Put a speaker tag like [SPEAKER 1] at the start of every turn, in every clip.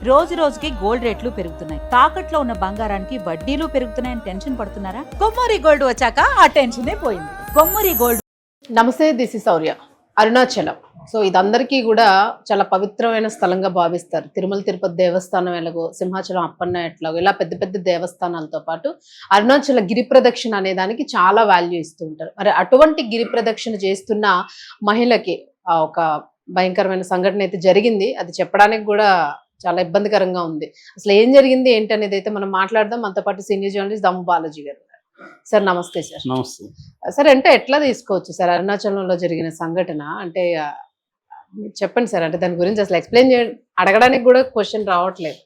[SPEAKER 1] రోజు రోజుకి గోల్డ్ రేట్లు పెరుగుతున్నాయి. తాకట్లో ఉన్న బంగారానికి వడ్డీలు పెరుగుతున్నాయని టెన్షన్ పడుతున్నారా? కొమ్మూరి గోల్డ్ వచ్చాక ఆ టెన్షనే పోయింది. కొమ్మూరి గోల్డ్.
[SPEAKER 2] నమస్తే, this is Shaurya. Arunachalam. So ఇదందరికీ కూడా చాలా పవిత్రమైన స్థలంగా భావిస్తారు. తిరుమల తిరుపతి దేవస్థానం ఎలాగో, సింహాచలం అప్పన్న ఎట్లాగో, ఇలా పెద్ద పెద్ద దేవస్థానాలతో పాటు అరుణాచల గిరి ప్రదక్షిణ అనే దానికి చాలా వాల్యూ ఇస్తూ ఉంటారు. మరి అటువంటి గిరి ప్రదక్షిణ చేస్తున్న మహిళకి ఒక భయంకరమైన సంఘటన అయితే జరిగింది. అది చెప్పడానికి కూడా చాలా ఇబ్బందికరంగా ఉంది. అసలు ఏం జరిగింది ఏంటి అనేది అయితే మనం మాట్లాడదాం. మనతో పాటు సీనియర్ జర్నలిస్ట్ దమ్ము బాలాజీ గారు. సార్ నమస్తే. సార్
[SPEAKER 3] నమస్తే.
[SPEAKER 2] సార్ అంటే ఎట్లా తీసుకోవచ్చు సార్ అరుణాచలంలో జరిగిన సంఘటన? అంటే చెప్పండి సార్. అంటే దాని గురించి అసలు ఎక్స్ప్లెయిన్ చేయండి. అడగడానికి కూడా క్వశ్చన్ రావట్లేదు.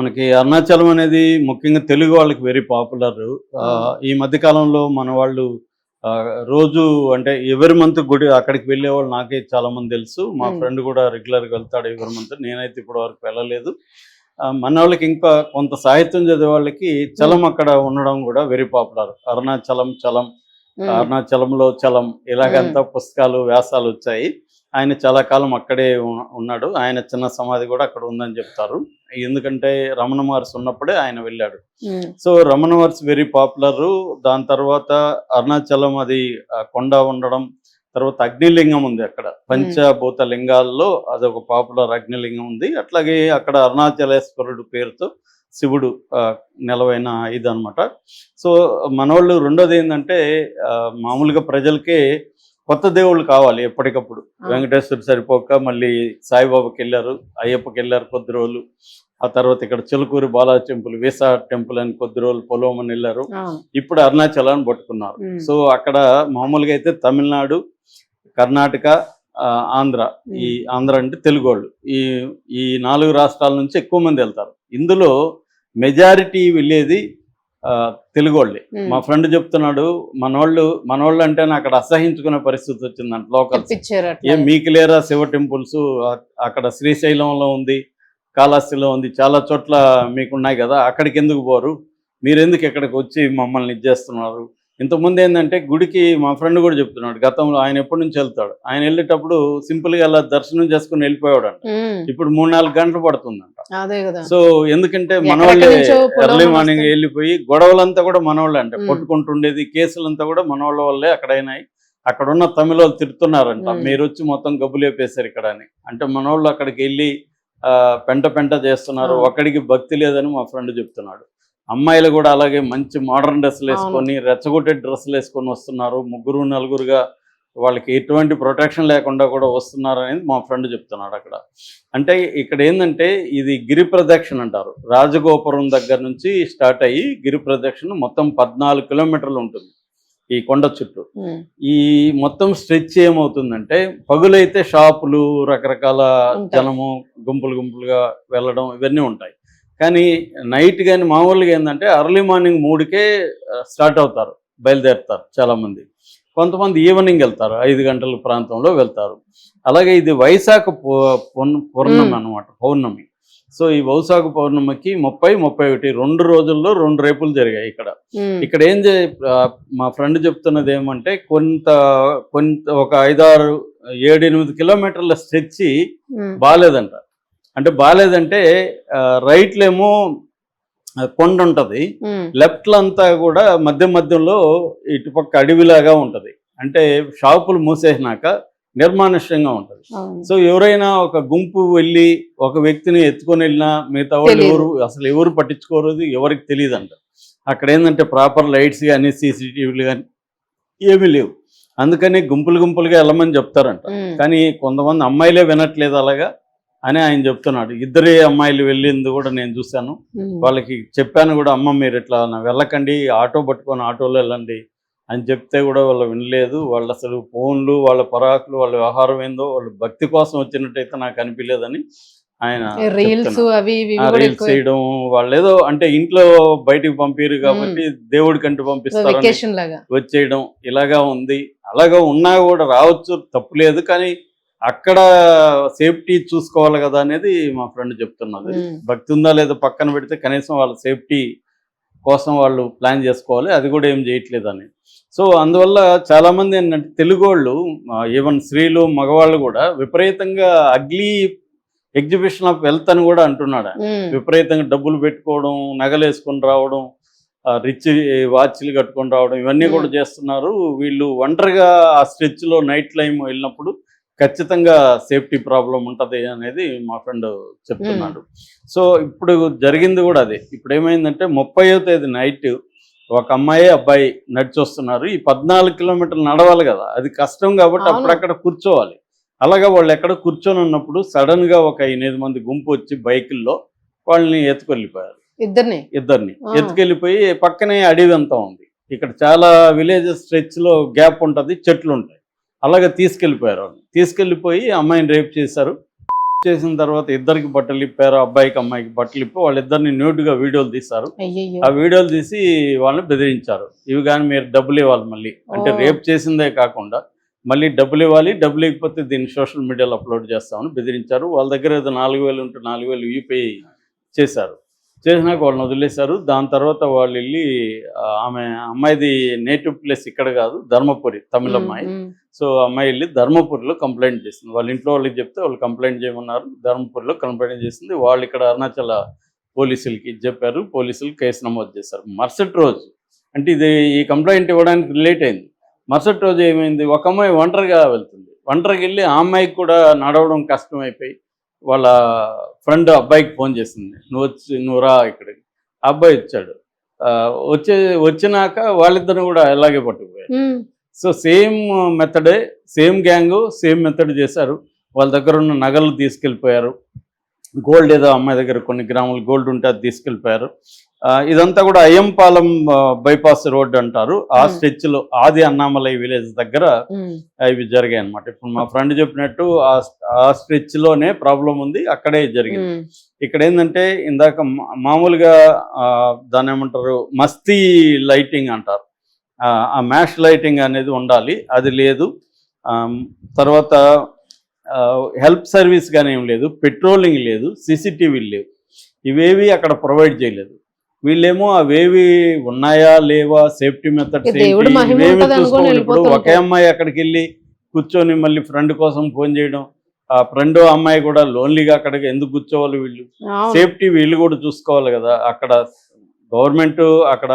[SPEAKER 3] మనకి అరుణాచలం అనేది ముఖ్యంగా తెలుగు వాళ్ళకి వెరీ పాపులర్. ఈ మధ్య కాలంలో మన వాళ్ళు రోజు అంటే ఎవరి మంత్ గుడి అక్కడికి వెళ్ళే వాళ్ళు నాకే చాలా మంది తెలుసు. మా ఫ్రెండ్ కూడా రెగ్యులర్గా వెళ్తాడు ఎవరి మంత్. నేనైతే ఇప్పటి వరకు వెళ్ళలేదు. మన వాళ్ళకి ఇంకా కొంత సాహిత్యం చదివే వాళ్ళకి చలం అక్కడ ఉండడం కూడా వెరీ పాపులర్. అరుణాచలం చలం, అరుణాచలంలో చలం, ఇలాగంతా పుస్తకాలు వ్యాసాలు వచ్చాయి. ఆయన చాలా కాలం అక్కడే ఉన్నాడు. ఆయన చిన్న సమాధి కూడా అక్కడ ఉందని చెప్తారు. ఎందుకంటే రమణ మహర్షి ఉన్నప్పుడే ఆయన వెళ్ళాడు. So Ramana Maharshi very popular. దాని తర్వాత అరుణాచలం అది కొండ ఉండడం, తర్వాత అగ్నిలింగం ఉంది అక్కడ. పంచభూత లింగాల్లో అదొక పాపులర్ అగ్నిలింగం ఉంది. అట్లాగే అక్కడ అరుణాచలేశ్వరుడు పేరుతో శివుడు నెలవైన ఇదనమాట. సో మనోళ్ళు రెండోది ఏంటంటే మామూలుగా ప్రజలకే కొత్త దేవుళ్ళు కావాలి ఎప్పటికప్పుడు. వెంకటేశ్వరుడు సరిపోక మళ్ళీ సాయిబాబాకి వెళ్ళారు, అయ్యప్పకి వెళ్ళారు కొద్ది రోజులు. ఆ తర్వాత ఇక్కడ Chilukuri Balaji temple, visa temple అని కొద్ది రోజులు పొలవమని వెళ్ళారు. ఇప్పుడు అరుణాచలాన్ని పట్టుకున్నారు. సో అక్కడ మామూలుగా అయితే తమిళనాడు, కర్ణాటక, ఆంధ్ర, ఈ ఆంధ్ర అంటే తెలుగు వాళ్ళు, ఈ 4 రాష్ట్రాల నుంచి ఎక్కువ మంది వెళ్తారు. ఇందులో మెజారిటీ వెళ్ళేది తెలుగు వాళ్ళే. మా ఫ్రెండ్ చెప్తున్నాడు, మనోళ్ళు అంటే అక్కడ అసహించుకునే పరిస్థితి వచ్చిందంట. లోకల్స్ ఏం మీకు లేరా శివ టెంపుల్స్? అక్కడ శ్రీశైలంలో ఉంది, కాళహస్తిలో ఉంది, చాలా చోట్ల మీకున్నాయి కదా, అక్కడికి ఎందుకు పోరు? మీరెందుకు ఇక్కడికి వచ్చి మమ్మల్ని ఇచ్చేస్తున్నారు? ఇంతకుముందు ఏంటంటే గుడికి మా ఫ్రెండ్ కూడా చెప్తున్నాడు, గతంలో ఆయన ఎప్పటి నుంచి వెళ్తాడు, ఆయన వెళ్ళేటప్పుడు సింపుల్గా అలా దర్శనం చేసుకుని వెళ్ళిపోయాడంట. ఇప్పుడు 3-4 గంటలు పడుతుందంట. సో ఎందుకంటే మనోళ్ళే ఎర్లీ మార్నింగ్ వెళ్ళిపోయి గొడవలంతా కూడా మనోళ్ళే అంటే కొట్టుకుంటుండేది, కేసులంతా కూడా మనోళ్ళ వల్లే అక్కడైనాయి. అక్కడ ఉన్న తమిళ వాళ్ళు తిడుతున్నారంట, మీరు వచ్చి మొత్తం గబ్బులేపేశారు ఇక్కడ అని. అంటే మనోళ్ళు అక్కడికి వెళ్ళి పెంట చేస్తున్నారు, ఒక్కడికి భక్తి లేదని మా ఫ్రెండ్ చెప్తున్నాడు. అమ్మాయిలు కూడా అలాగే మంచి మోడర్న్ డ్రెస్సులు వేసుకొని, రెచ్చగొట్టే డ్రెస్సులు వేసుకొని వస్తున్నారు. 3-4గా వాళ్ళకి ఎటువంటి ప్రొటెక్షన్ లేకుండా కూడా వస్తున్నారు అనేది మా ఫ్రెండ్ చెప్తున్నాడు అక్కడ. అంటే ఇక్కడ ఏంటంటే ఇది గిరి ప్రదక్షిణ అంటారు. రాజగోపురం దగ్గర నుంచి స్టార్ట్ అయ్యి గిరి ప్రదక్షిణ మొత్తం 14 కిలోమీటర్లు ఉంటుంది ఈ కొండ చుట్టూ. ఈ మొత్తం స్ట్రెచ్ ఏమవుతుందంటే, పగులైతే షాపులు, రకరకాల జనము, గుంపులుగా వెళ్ళడం ఇవన్నీ ఉంటాయి. కానీ నైట్ కానీ మామూలుగా ఏంటంటే ఎర్లీ మార్నింగ్ 3కే స్టార్ట్ అవుతారు, బయలుదేరుతారు చాలామంది. కొంతమంది ఈవినింగ్ వెళ్తారు, 5 గంటల ప్రాంతంలో వెళ్తారు. అలాగే ఇది వైశాఖ పౌర్ణమి అనమాట, పౌర్ణమి. సో ఈ వైశాఖ పౌర్ణమికి 30-31 2 రోజుల్లో 2 రేపులు జరిగాయి ఇక్కడ. ఇక్కడ మా ఫ్రెండ్ చెప్తున్నది ఏమంటే కొంత ఒక 5-6-7-8 కిలోమీటర్ల స్ట్రెచ్ బాగాలేదంట. అంటే బాగాలేదంటే రైట్లో ఏమో కొండ ఉంటుంది, లెఫ్ట్లో అంతా కూడా మధ్యలో ఇటుపక్క అడవిలాగా ఉంటుంది. అంటే షాపులు మూసేసినాక నిర్మానుష్యంగా ఉంటుంది. సో ఎవరైనా ఒక గుంపు వెళ్ళి ఒక వ్యక్తిని ఎత్తుకొని వెళ్ళినా మిగతా వాళ్ళు ఎవరు పట్టించుకోరు, ఎవరికి తెలియదు అంట. అక్కడ ఏంటంటే ప్రాపర్ లైట్స్ కానీ సీసీటీవీలు కానీ ఏమీ లేవు. అందుకని గుంపులుగా వెళ్ళమని చెప్తారంట. కానీ కొంతమంది అమ్మాయిలే వినట్లేదు అలాగా అని ఆయన చెప్తున్నాడు. 2 అమ్మాయిలు వెళ్ళింది కూడా నేను చూశాను. వాళ్ళకి చెప్పాను కూడా, అమ్మ మీరు ఇట్లా వెళ్ళకండి, ఆటో పట్టుకొని ఆటోలో వెళ్ళండి అని చెప్తే కూడా వాళ్ళు వినలేదు. వాళ్ళు అసలు ఫోన్లు, వాళ్ళ పరాకులు, వాళ్ళ వ్యవహారం ఏందో, వాళ్ళు భక్తి కోసం వచ్చినట్టయితే నాకు అనిపించలేదని ఆయన రీల్స్ చేయడం. వాళ్ళు ఏదో అంటే ఇంట్లో బయటికి పంపిరు కాబట్టి దేవుడి కంటూ పంపిస్తారు వచ్చేయడం ఇలాగా ఉంది. అలాగా ఉన్నా కూడా రావచ్చు, తప్పులేదు. కానీ అక్కడ సేఫ్టీ చూసుకోవాలి కదా అనేది మా ఫ్రెండ్ చెప్తున్నది. భక్తి ఉందా లేదా పక్కన పెడితే కనీసం వాళ్ళ సేఫ్టీ కోసం వాళ్ళు ప్లాన్ చేసుకోవాలి, అది కూడా ఏం చేయట్లేదని. సో అందువల్ల చాలామంది ఏంటంటే తెలుగు వాళ్ళు, ఈవెన్ స్త్రీలు మగవాళ్ళు కూడా విపరీతంగా అగ్లీ ఎగ్జిబిషన్ ఆఫ్ వెల్త్ అని కూడా అంటున్నాడు. విపరీతంగా డబ్బులు పెట్టుకోవడం, నగలు వేసుకొని రావడం, రిచ్ వాచ్లు కట్టుకొని రావడం, ఇవన్నీ కూడా చేస్తున్నారు. వీళ్ళు ఒంటరిగా ఆ స్ట్రెచ్లో నైట్ టైం వెళ్ళినప్పుడు ఖచ్చితంగా సేఫ్టీ ప్రాబ్లం ఉంటుంది అనేది మా ఫ్రెండ్ చెప్తున్నాడు. సో ఇప్పుడు జరిగింది కూడా అదే. ఇప్పుడు ఏమైందంటే 30వ తేదీ నైట్ ఒక అమ్మాయి అబ్బాయి నడిచి వస్తున్నారు. ఈ 14 కిలోమీటర్లు నడవాలి కదా, అది కష్టం కాబట్టి అప్పుడక్కడ కూర్చోవాలి. అలాగా వాళ్ళు ఎక్కడ కూర్చొని ఉన్నప్పుడు సడన్ గా ఒక 8 మంది గుంపు వచ్చి బైకుల్లో వాళ్ళని ఎత్తుకెళ్ళిపోయారు. ఇద్దరిని ఎత్తుకెళ్ళిపోయి పక్కనే అడవి అంతా ఉంది. ఇక్కడ చాలా విలేజెస్ స్ట్రెచ్ లో గ్యాప్ ఉంటుంది, చెట్లు ఉంటాయి. అలాగే తీసుకెళ్ళిపోయారు. వాళ్ళు తీసుకెళ్ళిపోయి అమ్మాయిని రేప్ చేశారు. చేసిన తర్వాత ఇద్దరికి బట్టలు ఇప్పారు, అబ్బాయికి అమ్మాయికి బట్టలు ఇప్పి వాళ్ళిద్దరిని న్యూడ్గా వీడియోలు తీశారు. ఆ వీడియోలు తీసి వాళ్ళని బెదిరించారు. ఇవి కానీ మీరు డబ్బులు ఇవ్వాలి, మళ్ళీ అంటే రేప్ చేసిందే కాకుండా మళ్ళీ డబ్బులు ఇవ్వాలి, డబ్బులు ఇవ్వకపోతే దీన్ని సోషల్ మీడియాలో అప్లోడ్ చేస్తామని బెదిరించారు. వాళ్ళ దగ్గర ఏదో 4,000 ఉంటే 4,000 యూపీఐ చేశారు. చేసినాక వాళ్ళని వదిలేశారు. దాని తర్వాత వాళ్ళు వెళ్ళి అమ్మాయిది నేటివ్ ప్లేస్ ఇక్కడ కాదు, ధర్మపురి, తమిళ అమ్మాయి. సో అమ్మాయి వెళ్ళి ధర్మపురిలో కంప్లైంట్ చేసింది. వాళ్ళ ఇంట్లో వాళ్ళకి చెప్తే వాళ్ళు కంప్లైంట్ చేయమన్నారు. ధర్మపురిలో కంప్లైంట్ చేసింది. వాళ్ళు ఇక్కడ అరుణాచల పోలీసులకి చెప్పారు. పోలీసులు కేసు నమోదు చేశారు. మరుసటి రోజు అంటే ఈ కంప్లైంట్ ఇవ్వడానికి లేట్ అయింది. మరుసటి రోజు ఏమైంది, ఒక అమ్మాయి ఒంటరిగా వెళ్తుంది. ఒంటరికి వెళ్ళి ఆ అమ్మాయికి కూడా నడవడం కష్టం అయిపోయి వాళ్ళ ఫ్రెండ్ అబ్బాయికి ఫోన్ చేసింది, నువ్వు రా ఇక్కడికి. అబ్బాయి వచ్చాడు. వచ్చినాక వాళ్ళిద్దరిని కూడా అలాగే పట్టుకుపోయారు. సో సేమ్ మెథడే, సేమ్ గ్యాంగు, సేమ్ మెథడ్ చేశారు. వాళ్ళ దగ్గర ఉన్న నగలు తీసుకెళ్ళిపోయారు. గోల్డ్ ఏదో అమ్మాయి దగ్గర కొన్ని గ్రాములు గోల్డ్ ఉంటే అది తీసుకెళ్ళిపోయారు. ఇదంతా కూడా అయ్యంపాలెం బైపాస్ రోడ్ అంటారు. ఆ స్ట్రెచ్ లో ఆది అన్నామలై విలేజ్ దగ్గర ఇవి జరిగాయి అనమాట. ఇప్పుడు మా ఫ్రెండ్ చెప్పినట్టు ఆ స్ట్రెచ్ లోనే ప్రాబ్లం ఉంది, అక్కడే జరిగింది. ఇక్కడ ఏంటంటే ఇందాక మామూలుగా దాని ఏమంటారు, మస్తీ లైటింగ్ అంటారు, ఆ మ్యాష్ లైటింగ్ అనేది ఉండాలి, అది లేదు. తర్వాత హెల్ప్ సర్వీస్ కానీ ఏం లేదు, పెట్రోలింగ్ లేదు, సీసీటీవీ లేవు, ఇవేవి అక్కడ ప్రొవైడ్ చేయలేదు. వీళ్ళేమో అవేవి ఉన్నాయా లేవా, సేఫ్టీ మెథడ్స్ ఇవేమి చూసుకోవాలి. ఇప్పుడు ఒకే అమ్మాయి అక్కడికి వెళ్ళి కూర్చొని మళ్ళీ ఫ్రెండ్ కోసం ఫోన్ చేయడం, ఆ ఫ్రెండ్ అమ్మాయి కూడా లోన్లీగా అక్కడికి ఎందుకు కూర్చోవాలి, వీళ్ళు సేఫ్టీ వీళ్ళు కూడా చూసుకోవాలి కదా. అక్కడ గవర్నమెంట్, అక్కడ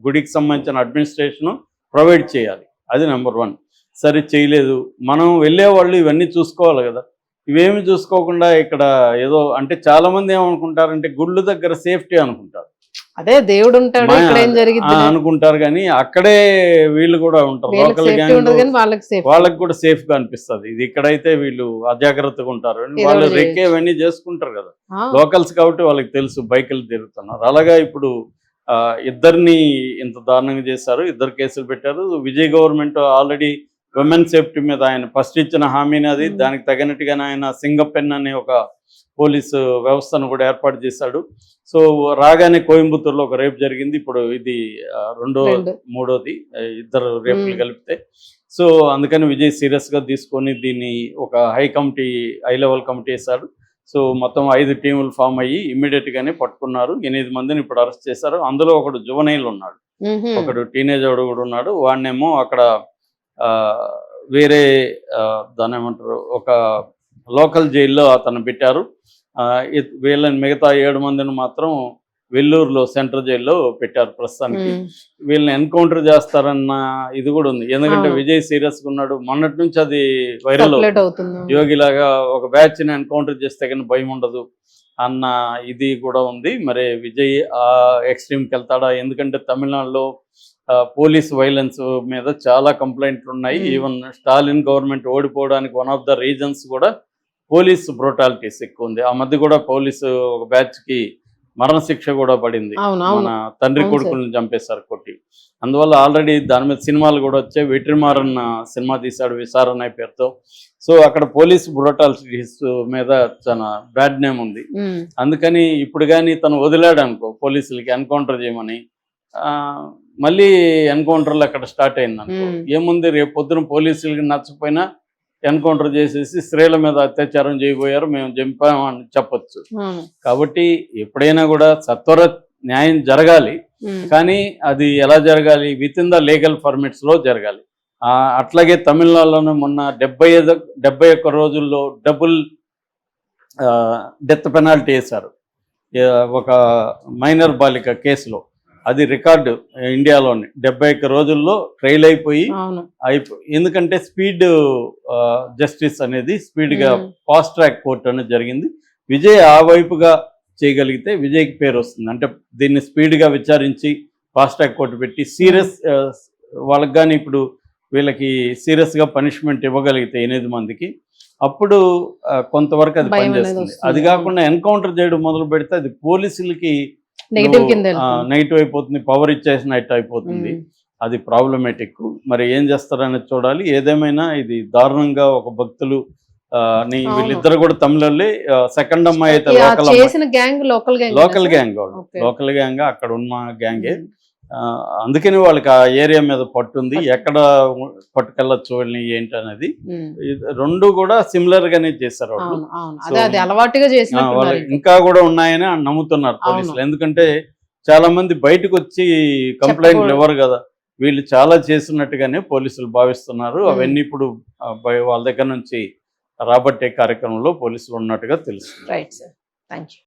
[SPEAKER 3] గుడికి సంబంధించిన అడ్మినిస్ట్రేషన్ ప్రొవైడ్ చేయాలి, అది నెంబర్ 1. సరే చేయలేదు. మనం వెళ్ళేవాళ్ళు ఇవన్నీ చూసుకోవాలి కదా, ఇవేమి చూసుకోకుండా ఇక్కడ ఏదో అంటే చాలా మంది ఏమనుకుంటారంటే గుళ్ళు దగ్గర సేఫ్టీ అనుకుంటారు,
[SPEAKER 2] అదే దేవుడు ఉంటాడు
[SPEAKER 3] అనుకుంటారు. కానీ అక్కడే వీళ్ళు కూడా ఉంటారు, లోకల్ గ్యాంగ్, వాళ్ళకి కూడా సేఫ్ గా అనిపిస్తుంది. ఇది ఇక్కడైతే వీళ్ళు అజాగ్రత్తగా ఉంటారు, వాళ్ళు రెక్కేవన్నీ చేసుకుంటారు కదా, లోకల్స్ కాబట్టి వాళ్ళకి తెలుసు బైకులు తిరుగుతున్నారు. అలాగా ఇప్పుడు ఇద్దరిని ఇంత దారుణంగా చేశారు, 2 కేసులు పెట్టారు. Vijay government already women safety మీద ఆయన ఫస్ట్ ఇచ్చిన హామీని, అది దానికి తగినట్టుగానే ఆయన సింగపెన్ అనే ఒక పోలీసు వ్యవస్థను కూడా ఏర్పాటు చేశాడు. సో రాగానే కోయంబత్తూరులో ఒక రేప్ జరిగింది, ఇప్పుడు ఇది 3వది, 2 రేపులు కలిపితే. సో అందుకని విజయ్ సీరియస్గా తీసుకొని దీన్ని ఒక హై లెవెల్ కమిటీ వేశాడు. సో మొత్తం 5 టీములు ఫామ్ అయ్యి ఇమ్మీడియట్గానే పట్టుకున్నారు. 8 మందిని ఇప్పుడు అరెస్ట్ చేశారు. అందులో ఒకడు జువనైల్ ఉన్నాడు, ఒకడు టీనేజ్ వాడు కూడా ఉన్నాడు. వాడినేమో అక్కడ వేరే దాని ఏమంటారు, ఒక లోకల్ జైల్లో అతను పెట్టారు. వీళ్ళని మిగతా 7 మందిని మాత్రం వెల్లూరులో సెంట్రల్ జైల్లో పెట్టారు ప్రస్తుతానికి. వీళ్ళని ఎన్కౌంటర్ చేస్తారన్న ఇది కూడా ఉంది, ఎందుకంటే విజయ్ సీరియస్గా ఉన్నాడు. మొన్నటి నుంచి అది వైరల్ అవుతుంది, యోగిలాగా ఒక బ్యాచ్ని ఎన్కౌంటర్ చేస్తే కానీ భయం ఉండదు అన్న ఇది కూడా ఉంది. మరి విజయ్ ఆ ఎక్స్ట్రీమ్కి వెళ్తాడా, ఎందుకంటే తమిళనాడులో పోలీస్ వైలెన్స్ మీద చాలా కంప్లైంట్లు ఉన్నాయి. ఈవెన్ స్టాలిన్ గవర్నమెంట్ ఓడిపోవడానికి వన్ ఆఫ్ ద రీజన్స్ కూడా పోలీస్ బ్రూటాలిటీస్ ఎక్కువ ఉంది. ఆ మధ్య కూడా పోలీసు ఒక బ్యాచ్కి మరణశిక్ష కూడా పడింది, మన తండ్రి కొడుకులను చంపేశారు కొట్టి. అందువల్ల ఆల్రెడీ దాని మీద సినిమాలు కూడా వచ్చాయి. వెట్రిమారన్ సినిమా తీశాడు విచారణ పేరుతో. సో అక్కడ పోలీస్ బ్రూటాలిటీస్ మీద చాలా బ్యాడ్ నేమ్ ఉంది. అందుకని ఇప్పుడు కానీ తను వదిలాడు అనుకో పోలీసులకి ఎన్కౌంటర్ చేయమని, మళ్ళీ ఎన్కౌంటర్లు అక్కడ స్టార్ట్ అయింది అనుకో, ఏముంది రేపు పొద్దున పోలీసులకి నచ్చపోయినా ఎన్కౌంటర్ చేసేసి స్త్రీల మీద అత్యాచారం చేయబోయారు, మేము చంపామని చెప్పొచ్చు. కాబట్టి ఎప్పుడైనా కూడా సత్వర న్యాయం జరగాలి, కానీ అది ఎలా జరగాలి, with in the legal permits లో జరగాలి. అట్లాగే తమిళనాడులోనే మొన్న 71 రోజుల్లో డబుల్ డెత్ పెనాల్టీ వేశారు ఒక మైనర్ బాలిక కేసులో. అది రికార్డు ఇండియాలోని 71 రోజుల్లో ట్రైల్ అయిపోయి
[SPEAKER 2] అవును.
[SPEAKER 3] ఎందుకంటే స్పీడ్ జస్టిస్ అనేది స్పీడ్గా ఫాస్ట్ ట్రాక్ కోర్ట్ అనేది జరిగింది. విజయ్ ఆ వైపుగా చేయగలిగితే విజయ్కి పేరు వస్తుంది. అంటే దీన్ని స్పీడ్గా విచారించి ఫాస్ట్ ట్రాక్ కోర్టు పెట్టి సీరియస్ వాళ్ళకి కానీ ఇప్పుడు వీళ్ళకి సీరియస్గా పనిష్మెంట్ ఇవ్వగలిగితే 8 మందికి అప్పుడు కొంతవరకు అది
[SPEAKER 2] భయం అనేది
[SPEAKER 3] పనిచేస్తుంది.
[SPEAKER 2] వస్తుంది.
[SPEAKER 3] అది కాకుండా ఎన్కౌంటర్ చేయడం మొదలు పెడితే అది పోలీసులకి
[SPEAKER 2] నెగిటివ్ కింద వెళ్తుంది.
[SPEAKER 3] నెగిటివ్ అయిపోతుంది, పవర్ ఇచ్చేసినట్టు అయిపోతుంది. అది ప్రాబ్లమేటిక్. మరి ఏం చేస్తారనేది చూడాలి. ఏదేమైనా ఇది దారుణంగా ఒక భక్తులు వీళ్ళిద్దరు కూడా తమిళోళ్ళే. సెకండ్ అమ్మాయి అయితే
[SPEAKER 2] చేసిన gang local gang.
[SPEAKER 3] Local gang అక్కడ ఉన్న గ్యాంగే. అందుకని వాళ్ళకి ఆ ఏరియా మీద పట్టుంది. ఎక్కడ పట్టుకెళ్ళచ్చు వాళ్ళని ఏంటి అనేది. రెండు కూడా సిమిలర్ గానే చేశారు వాళ్ళు.
[SPEAKER 2] అలవాటుగా చేసిన
[SPEAKER 3] ఇంకా కూడా ఉన్నాయని నమ్ముతున్నారు పోలీసులు. ఎందుకంటే చాలా మంది బయటకు వచ్చి కంప్లైంట్లు ఇవ్వరు కదా, వీళ్ళు చాలా చేస్తున్నట్టుగానే పోలీసులు భావిస్తున్నారు. అవన్నీ ఇప్పుడు వాళ్ళ దగ్గర నుంచి రాబట్టే కార్యక్రమంలో పోలీసులు ఉన్నట్టుగా తెలుసు.
[SPEAKER 2] Right sir, thank you.